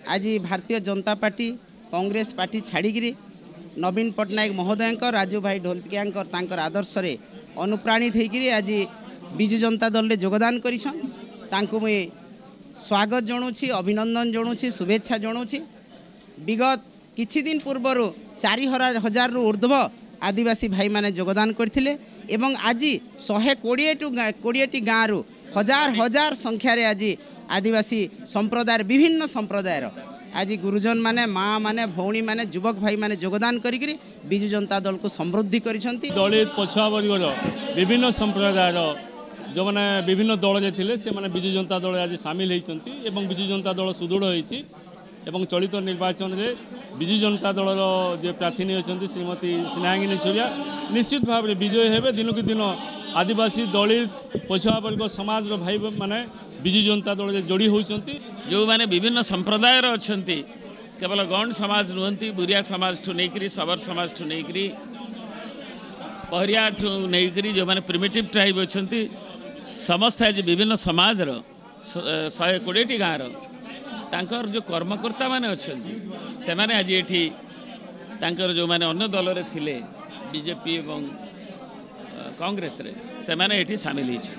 आज Bharatiya Janata party Congress party छाड़ी नवीन पट्टनायक महोदय राजू भाई ढोलकिया आदर्श अनुप्राणित होकर आज विजु जनता दल में योगदान कर स्वागत जनाऊँगी अभिनंदन जनाऊँगी शुभेच्छा जनाऊँगी। विगत किछि दिन पूर्वर 4000 रु ऊर्ध्व आदिवासी भाई माने योगदान करथिले एवं आज 120 गाँव रु हजार हजार संख्यार आज आदिवासी संप्रदाय विभिन्न संप्रदायर आज गुरुजन माने माँ माने भौणी माने युवक भाई माने योगदान करिकरी विजु जनता दल को समृद्धि करिसंती। दलित पछुआ वर्गर विभिन्न संप्रदायर जो मैंने विभिन्न दल थे से मैंने विजु जनता दल आज सामिल होती एवं विजु जनता दल सुदृढ़ होती एवं चलित निर्वाचन में विजु जनता दल जो प्रार्थी अच्छा श्रीमती स्नेहांगिनी छुरिया निश्चित भाव में विजय हेबे। दिन को दिन आदिवासी दलित पछुआ वर्ग समाज भाई माने विजु जनता दल जोड़ी होती जो मैंने विभिन्न संप्रदाय अच्छा केवल गौंड समाज नुहति बुरिया समाज ठू नहीं सबर समाज ठू नहीं पहरिया ठू नहीं जो मैंने प्रिमिटिव ट्राइब अच्छा समस्त आज विभिन्न समाज 120 गाँव तांकर जो कर्मकर्ता माने अच्छा से माने आज ये तांकर जो माने अन्य दल रे थिले बीजेपी एवं कांग्रेस रे से माने एठी शामिल होइछ।